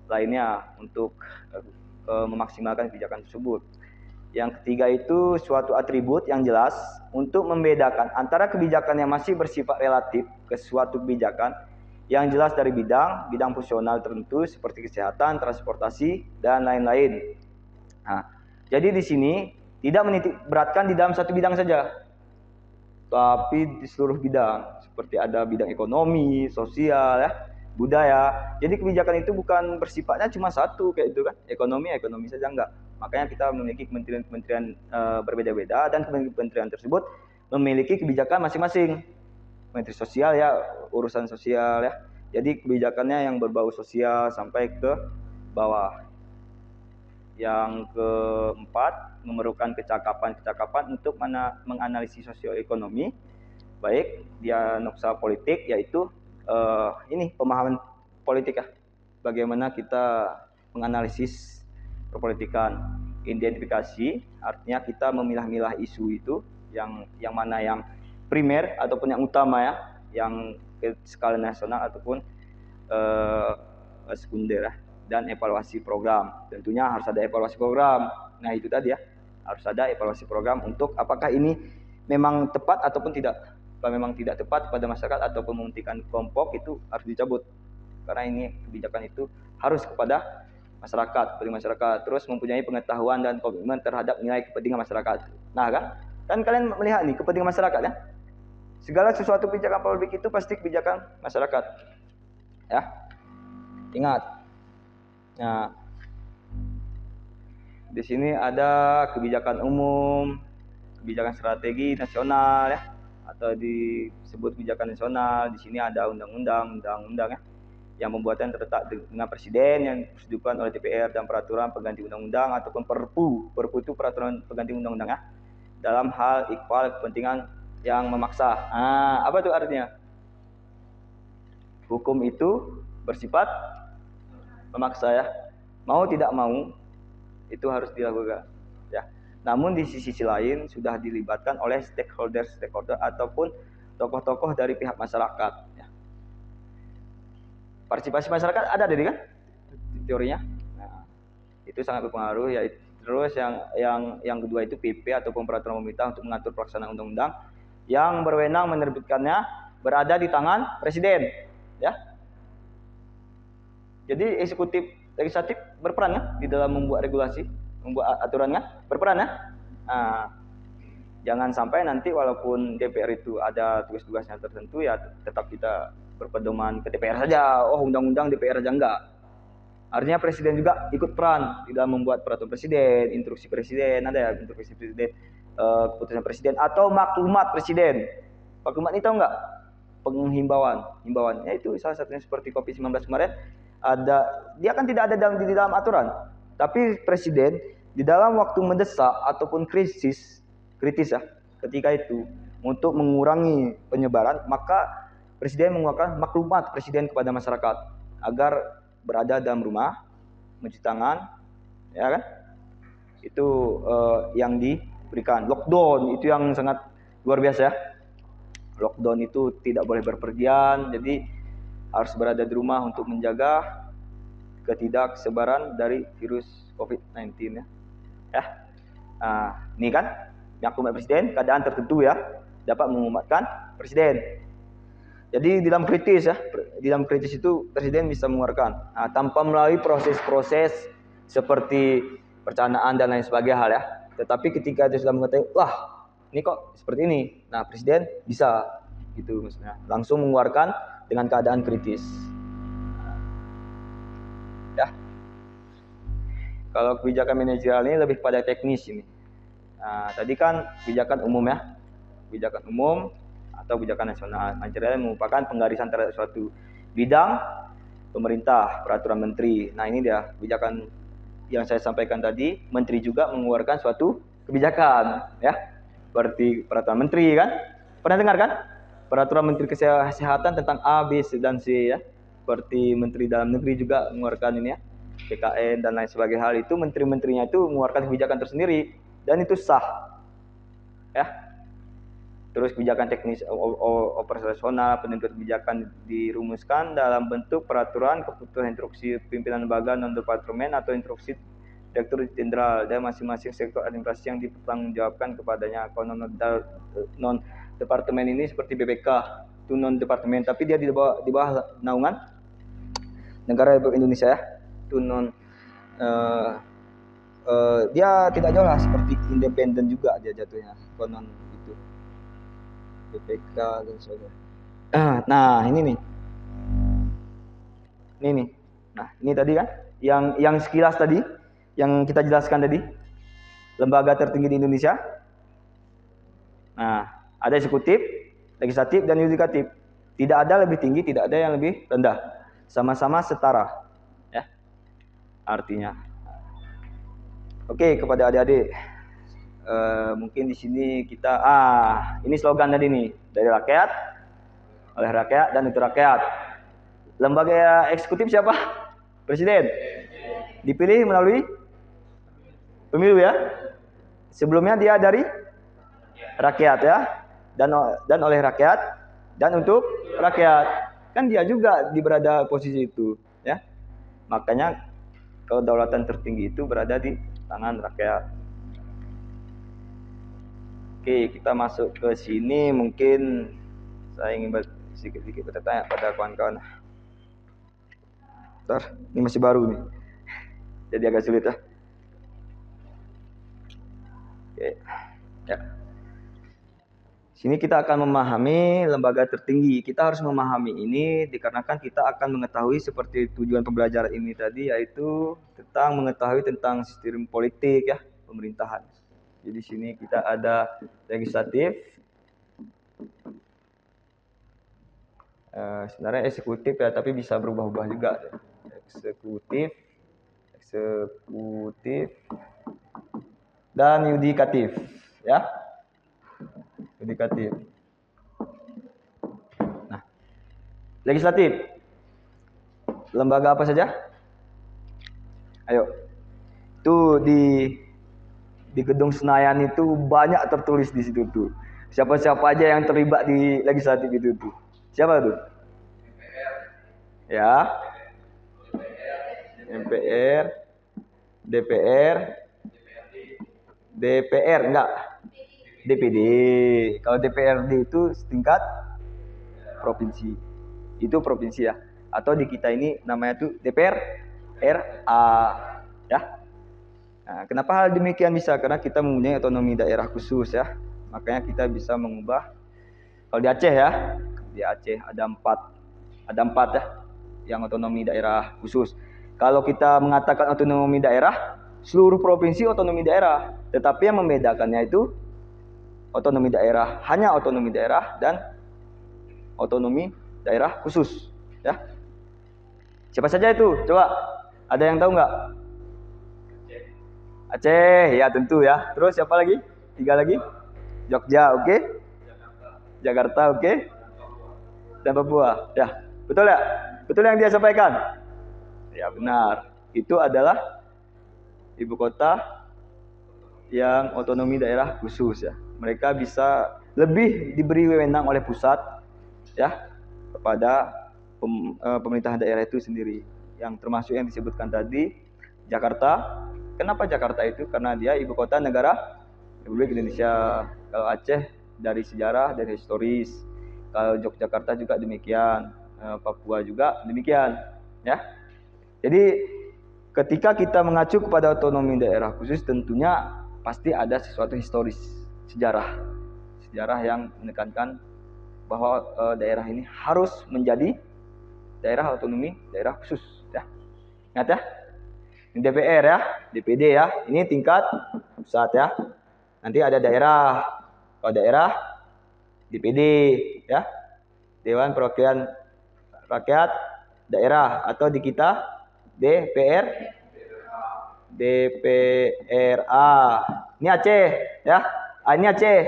lainnya untuk memaksimalkan kebijakan tersebut. Yang ketiga itu suatu atribut yang jelas untuk membedakan antara kebijakan yang masih bersifat relatif ke suatu kebijakan yang jelas dari bidang fungsional tertentu seperti kesehatan, transportasi, dan lain-lain. Nah, jadi di sini tidak menitik beratkan di dalam satu bidang saja, tapi di seluruh bidang. Seperti ada bidang ekonomi, sosial, ya, budaya. Jadi kebijakan itu bukan bersifatnya cuma satu kayak itu kan, ekonomi saja enggak. Makanya kita memiliki kementerian berbeda-beda dan kementerian tersebut memiliki kebijakan masing-masing. Menteri sosial ya urusan sosial ya. Jadi kebijakannya yang berbau sosial sampai ke bawah. Yang keempat, memerlukan kecakapan untuk menganalisis sosioekonomi, baik dia nuksa politik, yaitu ini pemahaman politik ya. Bagaimana kita menganalisis perpolitikan, identifikasi, artinya kita memilah-milah isu itu yang mana yang primer ataupun yang utama ya, yang ke skala nasional ataupun sekunder ya. Dan evaluasi program, tentunya harus ada evaluasi program. Nah itu tadi ya, harus ada evaluasi program untuk apakah ini memang tepat ataupun tidak. Kalau memang tidak tepat pada masyarakat atau mementingkan kelompok, itu harus dicabut, karena ini kebijakan itu harus kepada masyarakat, terus mempunyai pengetahuan dan komitmen terhadap nilai kepentingan masyarakat. Nah kan kalian melihat nih kepentingan masyarakat ya. Segala sesuatu kebijakan publik itu pasti kebijakan masyarakat. Ya. Ingat. Nah, di sini ada kebijakan umum, kebijakan strategi nasional ya, atau disebut kebijakan nasional. Di sini ada undang-undang ya, yang pembuatan terletak dengan presiden yang disetujukan oleh DPR dan peraturan pengganti undang-undang ataupun perpu. Perpu itu peraturan pengganti undang-undang ya. Dalam hal ikhwal kepentingan yang memaksa. Nah, apa itu artinya? Hukum itu bersifat memaksa ya. Mau tidak mau itu harus dilakukan ya. Namun di sisi lain sudah dilibatkan oleh stakeholder ataupun tokoh-tokoh dari pihak masyarakat ya. Partisipasi masyarakat ada tadi kan teorinya. Nah, itu sangat berpengaruh ya. Terus yang kedua itu PP ataupun peraturan pemerintah untuk mengatur pelaksanaan undang-undang yang berwenang menerbitkannya berada di tangan presiden ya. Jadi eksekutif legislatif berperan ya di dalam membuat regulasi, membuat aturannya, berperan ya. Nah, jangan sampai nanti walaupun DPR itu ada tugas-tugasnya tertentu ya tetap kita berpedoman ke DPR saja. Oh, undang-undang DPR aja enggak. Artinya presiden juga ikut peran di dalam membuat peraturan presiden, instruksi presiden, ada ya instruksi presiden, keputusan presiden atau maklumat presiden. Maklumat ini tahu enggak? Himbauannya itu salah satunya seperti COVID-19 kemarin. Dia kan tidak ada di dalam aturan, tapi presiden di dalam waktu mendesak ataupun kritis ya, ketika itu untuk mengurangi penyebaran, maka presiden mengeluarkan maklumat presiden kepada masyarakat agar berada dalam rumah, mencuci tangan, ya kan? Itu yang diberikan. Lockdown itu yang sangat luar biasa ya. Lockdown itu tidak boleh berpergian, jadi harus berada di rumah untuk menjaga ketidaksebaran dari virus COVID-19 ya. Nah, ini kan maklumat presiden keadaan tertentu ya dapat mengumatkan presiden. Jadi di dalam kritis itu presiden bisa mengeluarkan tanpa melalui proses-proses seperti perencanaan dan lain sebagainya hal ya. Tetapi ketika dia sudah mengetahui, wah ini kok seperti ini, nah presiden bisa gitu maksudnya langsung mengeluarkan dengan keadaan kritis. ya. Kalau kebijakan manajerial ini lebih pada teknis ini. Nah, tadi kan kebijakan umum ya, kebijakan umum atau kebijakan nasional. Manajerial merupakan penggarisan terhadap suatu bidang pemerintah, peraturan menteri. Nah, ini dia kebijakan yang saya sampaikan tadi. Menteri juga mengeluarkan suatu kebijakan, ya, seperti peraturan menteri kan. Pernah dengar kan? Peraturan Menteri Kesehatan tentang A, B, dan C ya. Seperti Menteri Dalam Negeri juga mengeluarkan ini ya, PKN dan lain sebagainya. Hal itu menteri-menterinya itu mengeluarkan kebijakan tersendiri dan itu sah. Ya. Terus kebijakan teknis operasional, penentuan kebijakan dirumuskan dalam bentuk peraturan, keputusan, instruksi pimpinan lembaga non-departemen atau instruksi Direktur Jenderal dan masing-masing sektor administrasi yang dipertanggungjawabkan kepadanya. Kalau non-departemen ini seperti BPK, itu non-departemen, tapi dia di bawah naungan Negara Republik Indonesia ya. Itu dia tidak jauh lah seperti independen juga dia jatuhnya, konon itu BPK dan sebagainya. Nah ini nih, nah ini tadi kan yang sekilas tadi yang kita jelaskan tadi, lembaga tertinggi di Indonesia. Nah, ada eksekutif, legislatif, dan yudikatif. Tidak ada lebih tinggi, tidak ada yang lebih rendah. Sama-sama setara. Ya. Artinya. Oke, kepada adik-adik. Mungkin di sini kita ini slogan tadi nih, dari rakyat, oleh rakyat, dan untuk rakyat. Lembaga eksekutif siapa? Presiden. Dipilih melalui pemilu ya. Sebelumnya dia dari rakyat ya, dan oleh rakyat dan untuk rakyat. Kan dia juga berada posisi itu ya. Makanya kedaulatan tertinggi itu berada di tangan rakyat. Oke, kita masuk ke sini. Mungkin saya ingin sedikit bertanya pada kawan-kawan. Bentar, ini masih baru nih, jadi agak sulit ya. Oke, ya. Sini kita akan memahami lembaga tertinggi. Kita harus memahami ini dikarenakan kita akan mengetahui seperti tujuan pembelajaran ini tadi, yaitu tentang mengetahui tentang sistem politik ya, pemerintahan. Jadi sini kita ada legislatif, sebenarnya eksekutif ya, tapi bisa berubah-ubah juga. Eksekutif dan yudikatif ya. Yudikatif. Nah, legislatif. Lembaga apa saja? Ayo. Tuh di Gedung Senayan itu banyak tertulis di situ tuh. Siapa-siapa aja yang terlibat di legislatif itu tuh. Siapa tuh? Ya. MPR, DPR, DPR enggak? DPD. Kalau DPRD itu setingkat provinsi. Itu provinsi ya. Atau di kita ini namanya tuh DPR RA ya. Nah, kenapa hal demikian bisa? Karena kita mempunyai otonomi daerah khusus ya. Makanya kita bisa mengubah. Kalau di Aceh ya, di Aceh ada empat ya yang otonomi daerah khusus. Kalau kita mengatakan otonomi daerah, seluruh provinsi otonomi daerah. Tetapi yang membedakannya itu otonomi daerah, hanya otonomi daerah dan otonomi daerah khusus ya. Siapa saja itu? Coba, ada yang tahu nggak? Aceh ya tentu ya. Terus siapa lagi? 3 lagi? Jogja, oke? Jakarta, oke? Dan Papua ya. Betul ya? Betul yang dia sampaikan? Ya benar. Itu adalah ibu kota yang otonomi daerah khusus ya. Mereka bisa lebih diberi wewenang oleh pusat ya kepada pemerintahan daerah itu sendiri. Yang termasuk yang disebutkan tadi Jakarta. Kenapa Jakarta itu? Karena dia ibu kota negara Republik Indonesia. Kalau Aceh dari sejarah, dari historis. Kalau Yogyakarta juga demikian. Papua juga demikian ya. Jadi ketika kita mengacu kepada otonomi daerah khusus, tentunya pasti ada sesuatu historis, sejarah yang menekankan bahwa daerah ini harus menjadi daerah otonomi daerah khusus ya. Ingat ya? Ini DPR ya, DPD ya. Ini tingkat pusat ya. Nanti ada daerah. Kalau daerah DPD ya. Dewan Perwakilan Rakyat Daerah, atau di kita DPRA. Ini Aceh ya. Ini Aceh.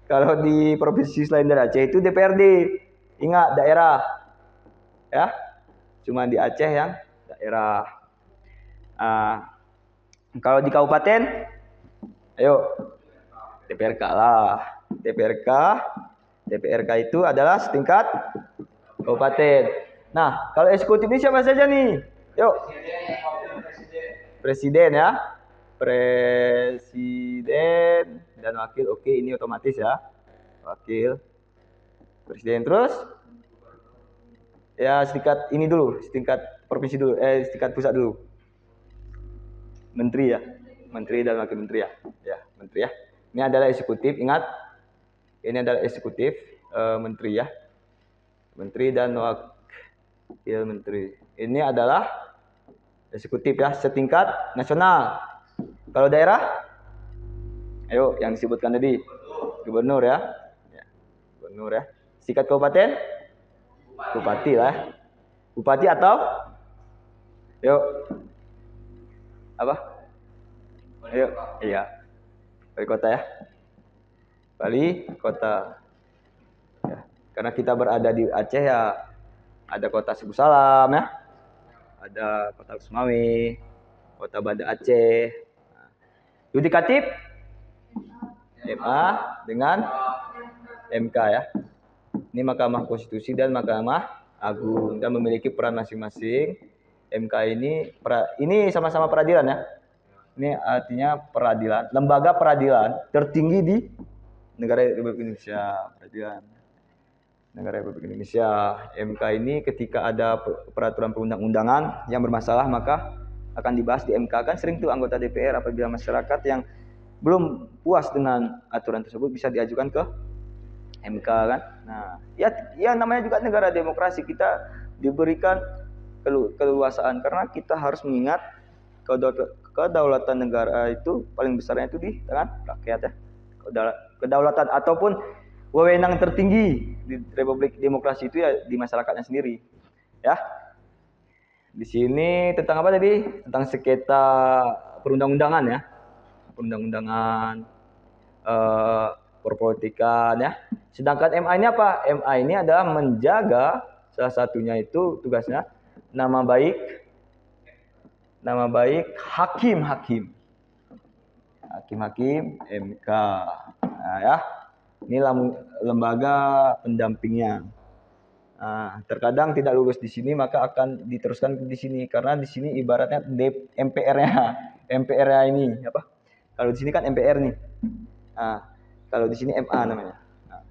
Kalau di provinsi selain dari Aceh itu DPRD. Ingat daerah. Ya. Cuma di Aceh yang daerah. Kalau di kabupaten, ayo DPRK lah. DPRK itu adalah setingkat kabupaten. Nah, kalau eksekutif ini siapa saja nih? Yuk. Presiden ya. Presiden dan wakil. Oke, ini otomatis ya. Wakil. Presiden terus. Ya, setingkat ini dulu, setingkat provinsi dulu, setingkat pusat dulu. Menteri ya. Menteri dan wakil menteri ya. Ya, menteri ya. Ini adalah eksekutif, ingat. Ini adalah eksekutif, menteri ya. Menteri dan wakil menteri. Ini adalah eksekutif ya, setingkat nasional. Kalau daerah, ayo yang disebutkan tadi, gubernur ya. Gubernur ya. Setingkat kabupaten, bupati lah. Bupati atau, yuk, apa? Ayo, iya, wali kota ya. Wali kota. Ya. Karena kita berada di Aceh ya, ada kota Sibu Salam ya, ada kota Sumawe, kota Banda Aceh. Yudikatif MA dengan MK ya. Ini Mahkamah Konstitusi dan Mahkamah Agung, dan memiliki peran masing-masing. MK ini sama-sama peradilan ya. Ini artinya peradilan, lembaga peradilan tertinggi di negara Republik Indonesia. Peradilan negara Republik Indonesia. MK ini ketika ada peraturan perundang-undangan yang bermasalah maka akan dibahas di MK. Kan sering tuh anggota DPR apabila masyarakat yang belum puas dengan aturan tersebut bisa diajukan ke MK kan. Nah, ya namanya juga negara demokrasi, kita diberikan keleluasaan karena kita harus mengingat kedaulatan negara itu paling besarnya itu di tangan rakyat ya. Kedaulatan ataupun wewenang tertinggi di Republik Demokrasi itu ya di masyarakatnya sendiri. Ya. Di sini tentang apa tadi? Tentang sengketa perundang-undangan ya. Perundang-undangan, perpolitikan ya. Sedangkan MA ini apa? MA ini adalah menjaga, salah satunya itu tugasnya nama baik hakim-hakim MK. Nah, ya. Ini lembaga pendampingnya. Nah, terkadang tidak lulus di sini maka akan diteruskan di sini karena di sini ibaratnya MPR-nya ini apa? Kalau di sini kan MPR nih. Nah, kalau di sini MA namanya. Nah,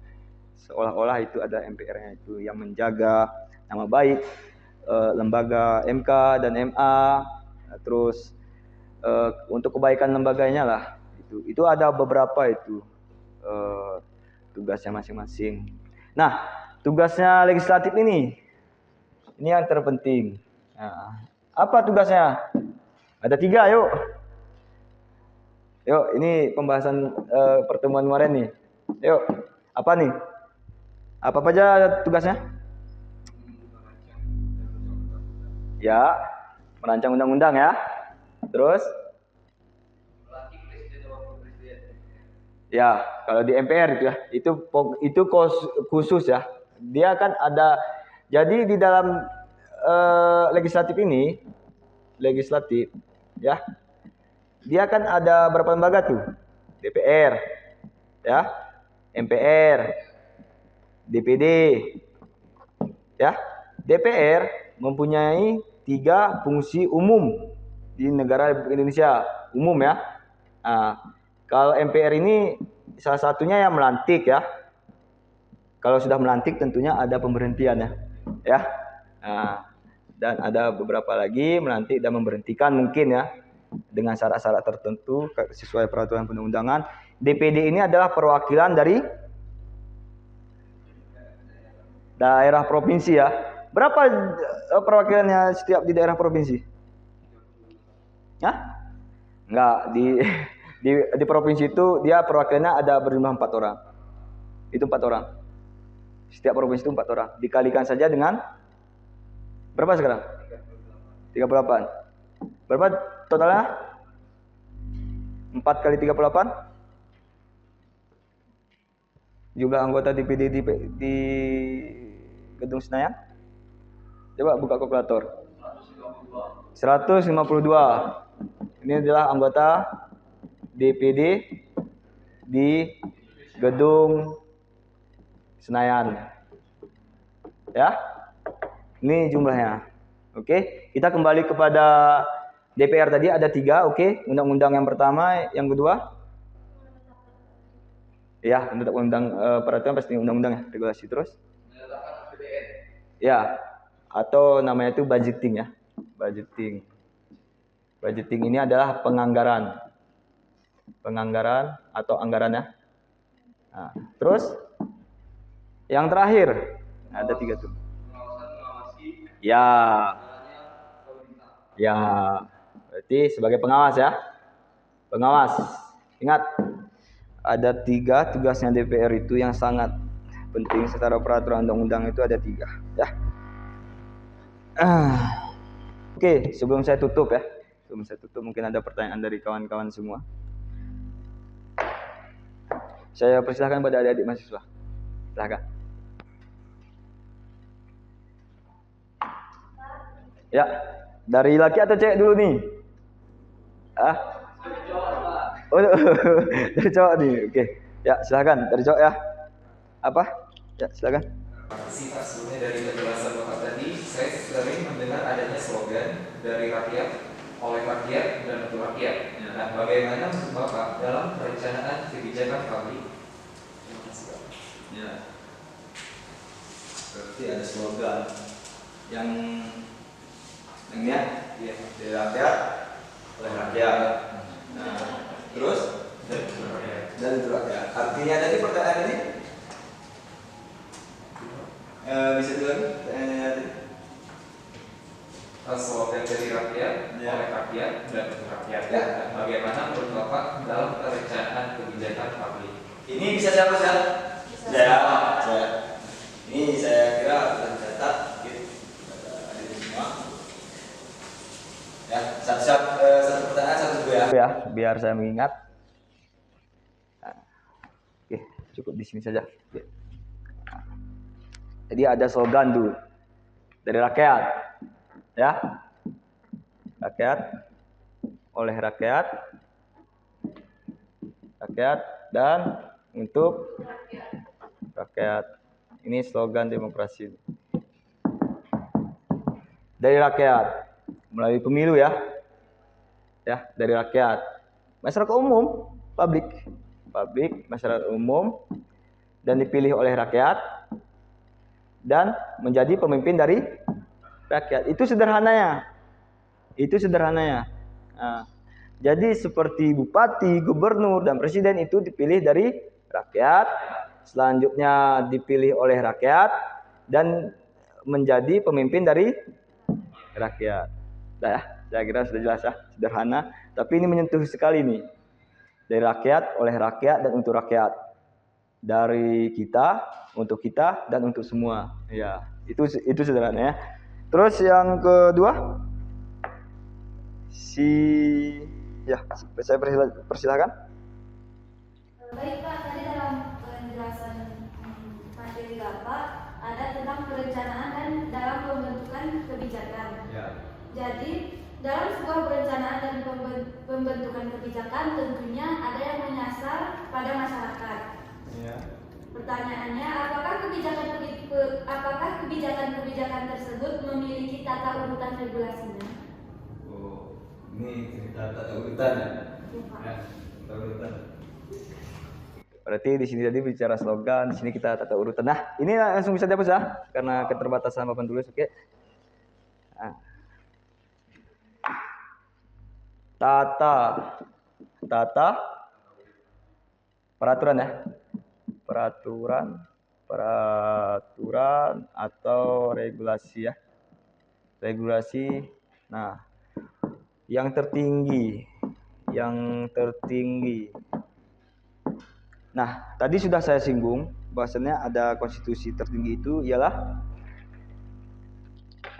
seolah-olah itu ada MPR-nya itu yang menjaga nama baik lembaga MK dan MA. Terus untuk kebaikan lembaganya lah itu ada beberapa itu tugasnya masing-masing. Nah, tugasnya legislatif ini yang terpenting. Nah, apa tugasnya? Ada 3, yuk. Yuk, ini pembahasan pertemuan kemarin nih. Yuk, apa nih? Apa aja tugasnya? Ya, merancang undang-undang ya. Terus? Ya, kalau di MPR itu ya, itu khusus ya. Dia kan ada, jadi di dalam legislatif ya, dia kan ada berapa lembaga tuh? DPR, ya, MPR, DPD, ya. DPR mempunyai 3 fungsi umum di negara Republik Indonesia, umum ya. Nah, kalau MPR ini salah satunya yang melantik ya. Kalau sudah melantik tentunya ada pemberhentian ya. Nah, dan ada beberapa lagi melantik dan memberhentikan mungkin ya dengan syarat-syarat tertentu sesuai peraturan perundang-undangan. DPD ini adalah perwakilan dari daerah provinsi ya. Berapa perwakilannya setiap di daerah provinsi? Hah? Enggak, di provinsi itu dia perwakilannya ada berjumlah 4 orang. Itu 4 orang. Setiap provinsi itu 4 orang. Dikalikan saja dengan berapa sekarang? 38. Berapa totalnya? 4 kali 38? Jumlah anggota DPD di Gedung Senayan? Coba buka kalkulator. 152. Ini adalah anggota DPD di Gedung Senayan. Ya. Ini jumlahnya. Oke, kita kembali kepada DPR tadi ada 3, oke. Undang-undang yang pertama, yang kedua? Ya, undang-undang peraturan pasti undang-undang ya, regulasi terus. Ya, atau namanya itu budgeting ya. Budgeting. Budgeting ini adalah penganggaran. Penganggaran atau anggaran ya. Nah, terus yang terakhir ada 3 tuh. Ya. Ya. Berarti sebagai pengawas ya. Pengawas. Ingat, ada 3 tugasnya DPR itu yang sangat penting secara peraturan undang-undang itu ada 3 ya. Oke, sebelum saya tutup ya. Sebelum saya tutup mungkin ada pertanyaan dari kawan-kawan semua. Saya persilahkan pada adik-adik mahasiswa. Silakan. Ya, dari laki atau cewek dulu nih? Oh, dari cowok nih. Oke. Ya, silakan dari cowok ya. Apa? Ya, silakan. Sifat sebelumnya dari penjelasan Bapak tadi, saya sering mendengar adanya slogan dari rakyat, oleh rakyat, dan untuk rakyat. Nah, bagaimana menurut Bapak dalam perencanaan kebijakan publik? Terima kasih, Pak. Ya. Berarti ada slogan yang ini ya, dari rakyat, oleh rakyat. Nah, terus dan untuk rakyat. Artinya tadi pertanyaan ini bisa diulangi pertanyaannya tadi. Slogan dari rakyat, oleh rakyat, dan untuk rakyat. Ya. Dan bagaimana menurut Bapak dalam perencanaan kebijakan publik? Ini bisa siapa sih? Saya. Ini saya kira sudah dicatat, ada di semua. Ya, satu pertanyaan satu dua ya, biar saya mengingat. Nah, oke, cukup di sini saja. Oke. Nah, jadi ada slogan dulu dari rakyat, ya, rakyat, oleh rakyat, rakyat dan untuk rakyat. Ini slogan demokrasi. Dari rakyat melalui pemilu ya. Ya, dari rakyat. Masyarakat umum, publik, masyarakat umum dan dipilih oleh rakyat dan menjadi pemimpin dari rakyat. Itu sederhananya. Nah, jadi seperti bupati, gubernur dan presiden itu dipilih dari rakyat, selanjutnya dipilih oleh rakyat dan menjadi pemimpin dari rakyat. Nah, ya, saya kira sudah jelas ya, sederhana, tapi ini menyentuh sekali nih. Dari rakyat, oleh rakyat dan untuk rakyat. Dari kita, untuk kita dan untuk semua. Ya, itu sederhana ya. Terus yang kedua, saya persilakan. Baik Pak, tadi dalam penjelasan materi Bapak ada tentang perencanaan dan dalam pembentukan kebijakan. Ya. Jadi dalam sebuah perencanaan dan pembentukan kebijakan tentunya ada yang menyasar pada masyarakat. Ya. Pertanyaannya, apakah kebijakan tersebut memiliki tata urutan regulasinya? Oh, ini cerita tata urutan ya? Ya. Tata urutan. Berarti di sini tadi bicara slogan, di sini kita tata urutan. Nah, ini langsung bisa dihapus ya, karena keterbatasan papan tulis. Oke. Nah. Tata peraturan ya. Peraturan atau regulasi ya. Regulasi. Nah, yang tertinggi. Nah, tadi sudah saya singgung bahwasannya ada konstitusi tertinggi itu ialah,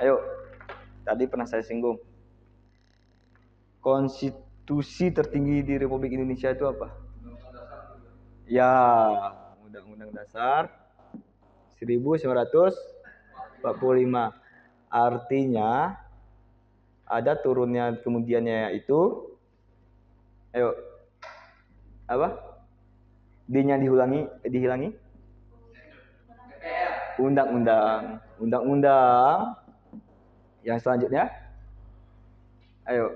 ayo, tadi pernah saya singgung. Konstitusi tertinggi di Republik Indonesia itu apa? Ya, Undang-Undang Dasar 1945. Artinya ada turunnya kemudiannya yaitu, ayo, apa? D-nya dihilangi? Undang-undang. Yang selanjutnya, ayo.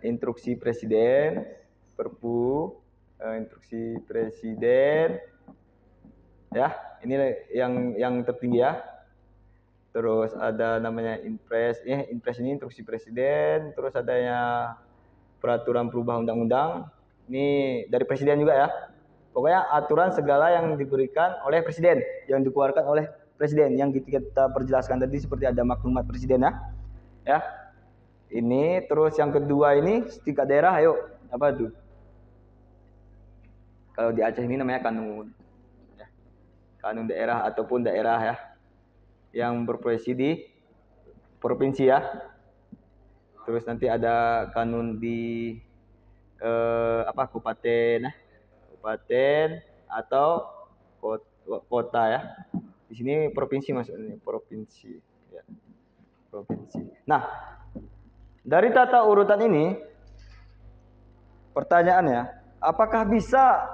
Instruksi Presiden, Perpu, instruksi Presiden. Ya, ini yang tertinggi ya. Terus ada namanya Inpres. Inpres ini instruksi Presiden. Terus adanya peraturan perubahan undang-undang. Ini dari Presiden juga ya. Pokoknya aturan segala yang diberikan oleh Presiden, yang dikeluarkan oleh Presiden, yang kita perjelaskan tadi seperti ada maklumat Presiden ya. Ya. Ini terus yang kedua ini tingkat daerah, ayo, apa tuh? Kalau di Aceh ini namanya kanun. Ya. Kanun daerah ataupun daerah ya. Yang berprovinsi di provinsi ya. Terus nanti ada kanun di kabupaten atau kota ya. Di sini provinsi maksudnya, provinsi ya. Provinsi. Nah, dari tata urutan ini pertanyaannya, apakah bisa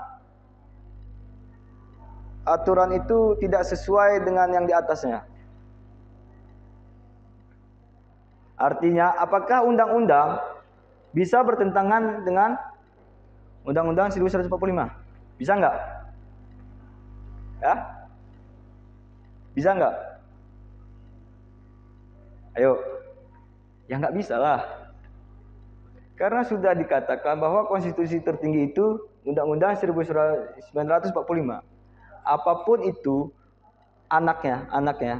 aturan itu tidak sesuai dengan yang di atasnya? Artinya, apakah undang-undang bisa bertentangan dengan Undang-Undang 1945? Bisa nggak? Ya? Bisa nggak? Ayo. Ya nggak bisa lah. Karena sudah dikatakan bahwa konstitusi tertinggi itu Undang-Undang 1945. Apapun itu anaknya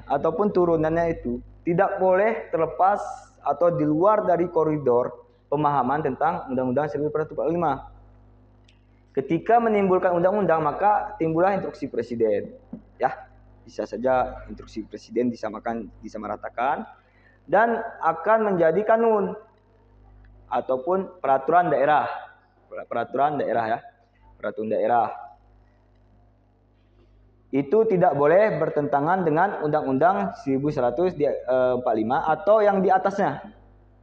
ataupun turunannya itu tidak boleh terlepas atau di luar dari koridor pemahaman tentang Undang-Undang 1945. Ketika menimbulkan undang-undang maka timbullah instruksi Presiden. Ya, bisa saja instruksi Presiden disamaratakan dan akan menjadi kanun ataupun peraturan daerah. Peraturan daerah. Itu tidak boleh bertentangan dengan Undang-Undang 1145 atau yang di atasnya.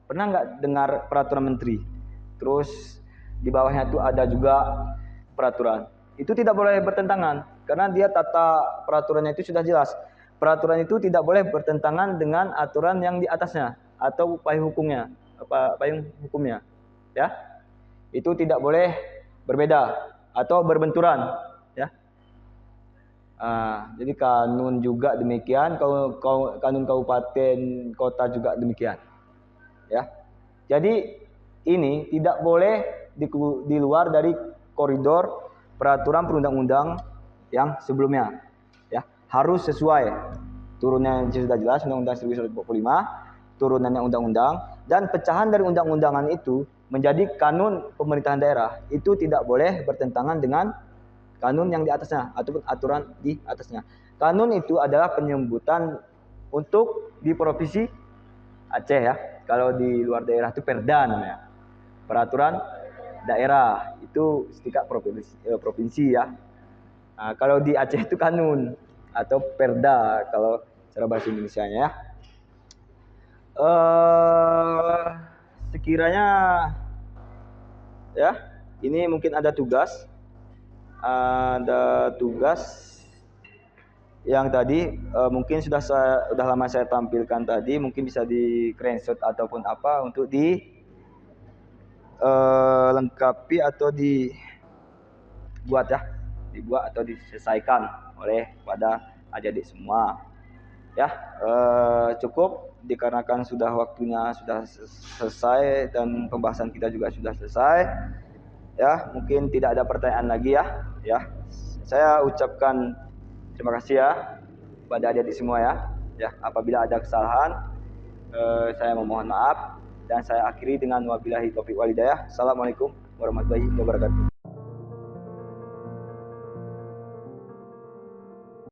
Pernah nggak dengar peraturan menteri? Terus di bawahnya itu ada juga peraturan. Itu tidak boleh bertentangan karena dia tata peraturannya itu sudah jelas. Peraturan itu tidak boleh bertentangan dengan aturan yang di atasnya atau payung hukumnya. Ya. Itu tidak boleh berbeda atau berbenturan, ya. Jadi kanun juga demikian, kalau kanun kabupaten kota juga demikian. Ya. Jadi ini tidak boleh di luar dari koridor peraturan perundang-undang yang sebelumnya. Ya, harus sesuai. Turunannya sudah jelas Undang-Undang 1945, turunannya undang-undang dan pecahan dari undang-undangan itu menjadi kanun pemerintahan daerah. Itu tidak boleh bertentangan dengan kanun yang di atasnya ataupun aturan di atasnya. Kanun itu adalah penyebutan untuk di provinsi Aceh ya. Kalau di luar daerah itu perda namanya. Peraturan daerah itu setingkat provinsi ya. Nah, kalau di Aceh itu kanun atau perda kalau secara bahasa Indonesianya ya. Sekiranya ya, ini mungkin ada tugas yang tadi mungkin sudah lama saya tampilkan tadi, mungkin bisa di screenshot ataupun apa untuk lengkapi atau dibuat atau diselesaikan oleh pada adik-adik semua ya. Cukup dikarenakan sudah waktunya sudah selesai dan pembahasan kita juga sudah selesai ya. Mungkin tidak ada pertanyaan lagi ya. Saya ucapkan terima kasih ya pada adik-adik semua ya. Ya, apabila ada kesalahan, saya memohon maaf dan saya akhiri dengan wabillahi taufiq walhidayah. Assalamualaikum warahmatullahi wabarakatuh.